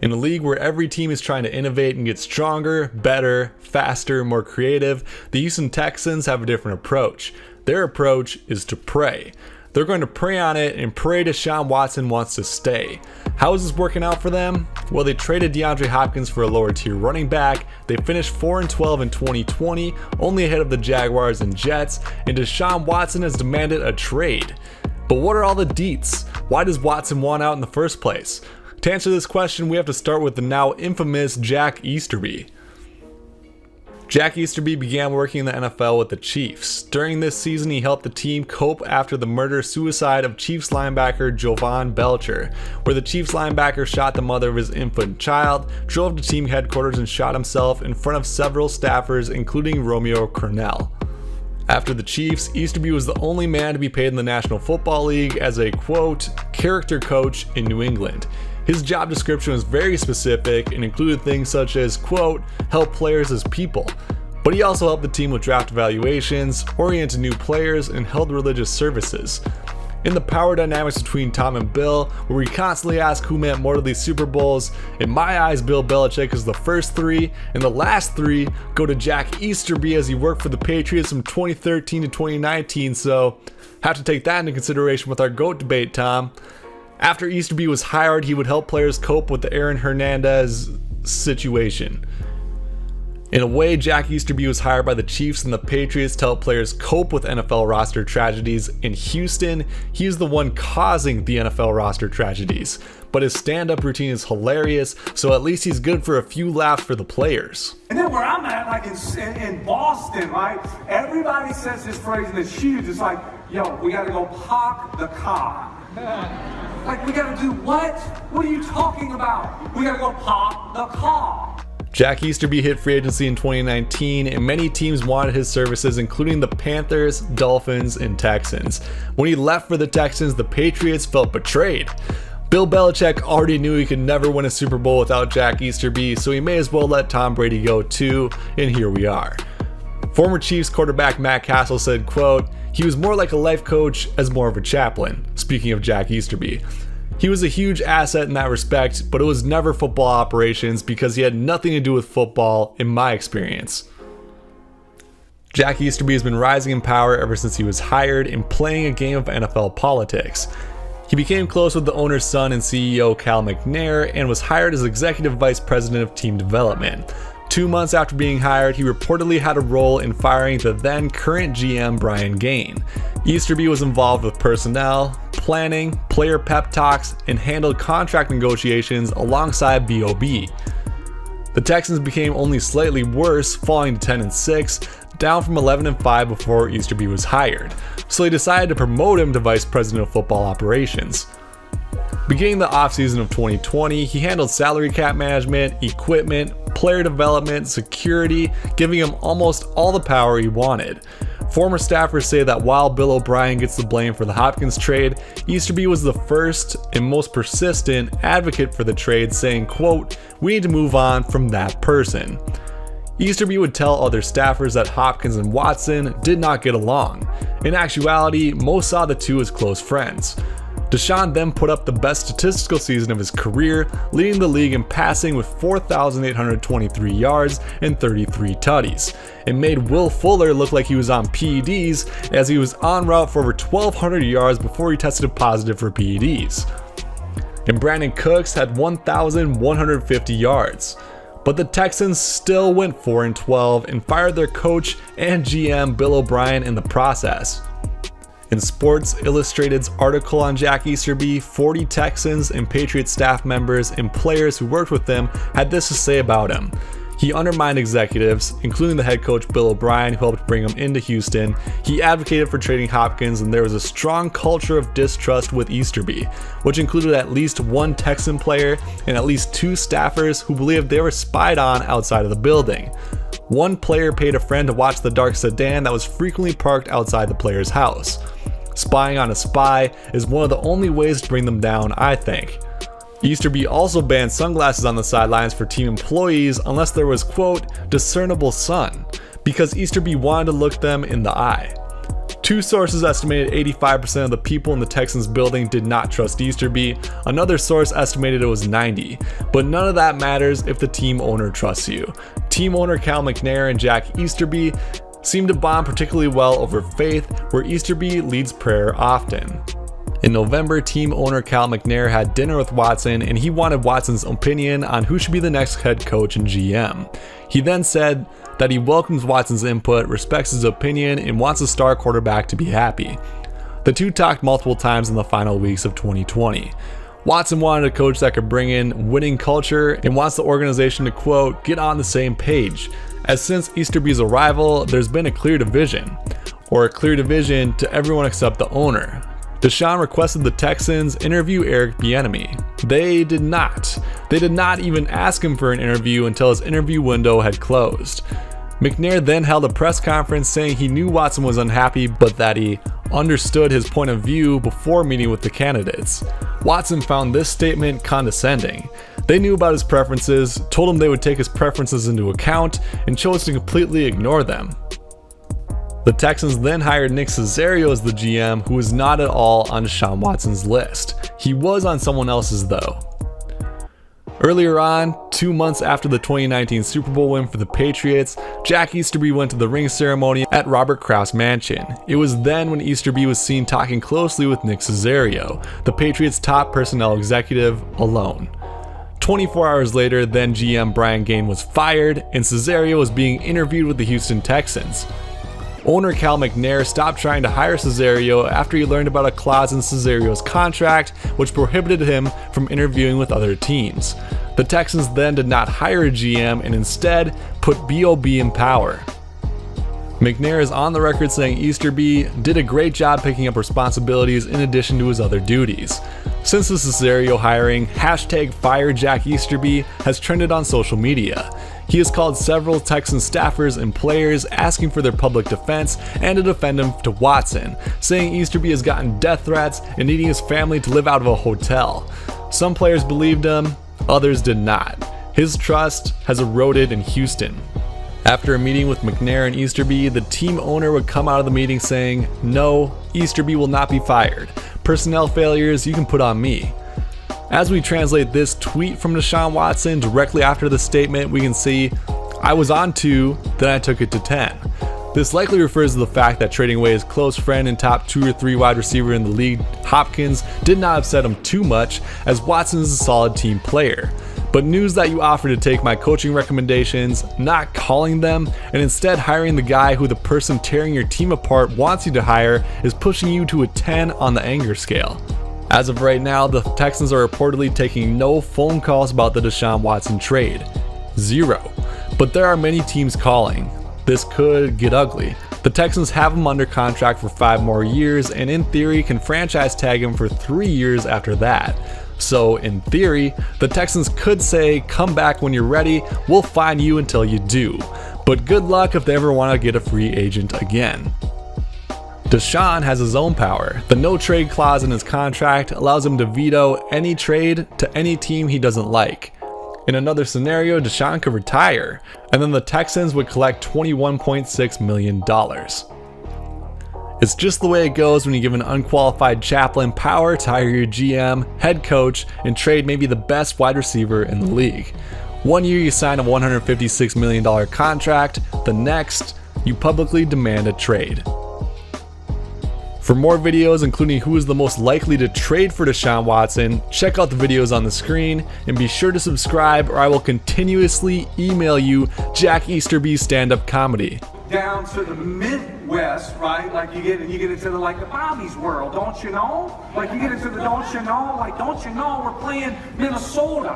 In a league where every team is trying to innovate and get stronger, better, faster, more creative, the Houston Texans have a different approach. Their approach is to pray. They're going to prey on it and pray Deshaun Watson wants to stay. How is this working out for them? Well, they traded DeAndre Hopkins for a lower tier running back. They finished 4-12 in 2020, only ahead of the Jaguars and Jets, and Deshaun Watson has demanded a trade. But what are all the deets? Why does Watson want out in the first place? To answer this question, we have to start with the now infamous Jack Easterby. Jack Easterby began working in the NFL with the Chiefs. During this season, he helped the team cope after the murder-suicide of Chiefs linebacker Jovan Belcher, where the Chiefs linebacker shot the mother of his infant child, drove to team headquarters and shot himself in front of several staffers, including Romeo Crennel. After the Chiefs, Easterby was the only man to be paid in the National Football League as a, quote, character coach in New England. His job description was very specific and included things such as, quote, help players as people. But he also helped the team with draft evaluations, oriented new players, and held religious services. In the power dynamics between Tom and Bill, where we constantly ask who meant more to these Super Bowls, in my eyes, Bill Belichick is the first three, and the last three go to Jack Easterby as he worked for the Patriots from 2013 to 2019, so have to take that into consideration with our GOAT debate, Tom. After Easterby was hired, he would help players cope with the Aaron Hernandez situation. In a way, Jack Easterby was hired by the Chiefs and the Patriots to help players cope with NFL roster tragedies. In Houston, he is the one causing the NFL roster tragedies. But his stand-up routine is hilarious, so at least he's good for a few laughs for the players. And then where I'm at, like in Boston, right? Everybody says this phrase and it's huge. It's like, yo, we gotta go park the car. Like, we gotta do what? What are you talking about? We gotta go park the car. Jack Easterby hit free agency in 2019, and many teams wanted his services, including the Panthers, Dolphins, and Texans. When he left for the Texans, the Patriots felt betrayed. Bill Belichick already knew he could never win a Super Bowl without Jack Easterby, so he may as well let Tom Brady go too, and here we are. Former Chiefs quarterback Matt Castle said, quote, he was more like a life coach as more of a chaplain, speaking of Jack Easterby. He was a huge asset in that respect, but it was never football operations because he had nothing to do with football in my experience. Jack Easterby has been rising in power ever since he was hired and playing a game of NFL politics. He became close with the owner's son and CEO Cal McNair and was hired as executive vice president of team development. 2 months after being hired, he reportedly had a role in firing the then current GM Brian Gaine. Easterby was involved with personnel, planning, player pep talks, and handled contract negotiations alongside BOB. The Texans became only slightly worse, falling to 10-6, down from 11-5 before Easterby was hired, so they decided to promote him to vice president of football operations. Beginning the offseason of 2020, he handled salary cap management, equipment, player development, security, giving him almost all the power he wanted. Former staffers say that while Bill O'Brien gets the blame for the Hopkins trade, Easterby was the first and most persistent advocate for the trade, saying, quote, we need to move on from that person. Easterby would tell other staffers that Hopkins and Watson did not get along. In actuality, most saw the two as close friends. Deshaun then put up the best statistical season of his career, leading the league in passing with 4,823 yards and 33 tutties, and made Will Fuller look like he was on PEDs as he was en route for over 1,200 yards before he tested positive for PEDs. And Brandon Cooks had 1,150 yards. But the Texans still went 4-12 and fired their coach and GM Bill O'Brien in the process. In Sports Illustrated's article on Jack Easterby, 40 Texans and Patriots staff members and players who worked with him had this to say about him. He undermined executives, including the head coach Bill O'Brien, who helped bring him into Houston. He advocated for trading Hopkins, and there was a strong culture of distrust with Easterby, which included at least one Texan player and at least 2 staffers who believed they were spied on outside of the building. One player paid a friend to watch the dark sedan that was frequently parked outside the player's house. Spying on a spy is one of the only ways to bring them down, I think. Easterby also banned sunglasses on the sidelines for team employees unless there was, quote, discernible sun, because Easterby wanted to look them in the eye. Two sources estimated 85% of the people in the Texans building did not trust Easterby. Another source estimated it was 90%. But none of that matters if the team owner trusts you. Team owner Cal McNair and Jack Easterby seem to bond particularly well over faith, where Easterby leads prayer often. In November, team owner Cal McNair had dinner with Watson, and he wanted Watson's opinion on who should be the next head coach and GM. He then said that he welcomes Watson's input, respects his opinion, and wants a star quarterback to be happy. The two talked multiple times in the final weeks of 2020. Watson wanted a coach that could bring in winning culture and wants the organization to, quote, get on the same page. As since Easterby's arrival, there's been a clear division to everyone except the owner. Deshaun requested the Texans interview Eric Bieniemy. They did not. They did not even ask him for an interview until his interview window had closed. McNair then held a press conference saying he knew Watson was unhappy, but that he understood his point of view before meeting with the candidates. Watson found this statement condescending. They knew about his preferences, told him they would take his preferences into account, and chose to completely ignore them. The Texans then hired Nick Caserio as the GM, who was not at all on Deshaun Watson's list. He was on someone else's though. Earlier on, 2 months after the 2019 Super Bowl win for the Patriots, Jack Easterby went to the ring ceremony at Robert Kraft's mansion. It was then when Easterby was seen talking closely with Nick Caserio, the Patriots' top personnel executive, alone. 24 hours later, then GM Brian Gaine was fired, and Caserio was being interviewed with the Houston Texans. Owner Cal McNair stopped trying to hire Caserio after he learned about a clause in Caserio's contract which prohibited him from interviewing with other teams. The Texans then did not hire a GM and instead put B.O.B. in power. McNair is on the record saying Easterby did a great job picking up responsibilities in addition to his other duties. Since the Caserio hiring, #FireJackEasterby has trended on social media. He has called several Texan staffers and players asking for their public defense and to defend him to Watson, saying Easterby has gotten death threats and needing his family to live out of a hotel. Some players believed him, others did not. His trust has eroded in Houston. After a meeting with McNair and Easterby, the team owner would come out of the meeting saying, "No, Easterby will not be fired. Personnel failures you can put on me." As we translate this tweet from Deshaun Watson directly after the statement, we can see, "I was on 2, then I took it to 10. This likely refers to the fact that trading away his close friend and top 2 or 3 wide receiver in the league, Hopkins, did not upset him too much, as Watson is a solid team player. But news that you offer to take my coaching recommendations, not calling them, and instead hiring the guy who the person tearing your team apart wants you to hire is pushing you to a 10 on the anger scale." As of right now, the Texans are reportedly taking no phone calls about the Deshaun Watson trade. 0. But there are many teams calling. This could get ugly. The Texans have him under contract for 5 more years and in theory can franchise tag him for 3 years after that. So in theory, the Texans could say, "Come back when you're ready, we'll fine you until you do." But good luck if they ever want to get a free agent again. Deshaun has his own power. The no trade clause in his contract allows him to veto any trade to any team he doesn't like. In another scenario, Deshaun could retire, and then the Texans would collect $21.6 million. It's just the way it goes when you give an unqualified chaplain power to hire your GM, head coach, and trade maybe the best wide receiver in the league. One year you sign a $156 million contract, the next, you publicly demand a trade. For more videos including who is the most likely to trade for Deshaun Watson, check out the videos on the screen and be sure to subscribe or I will continuously email you Jack Easterby's stand-up comedy. Down to the Midwest, right? Like you get into the like the Bobby's world, don't you know? Like you get into the don't you know, we're playing Minnesota.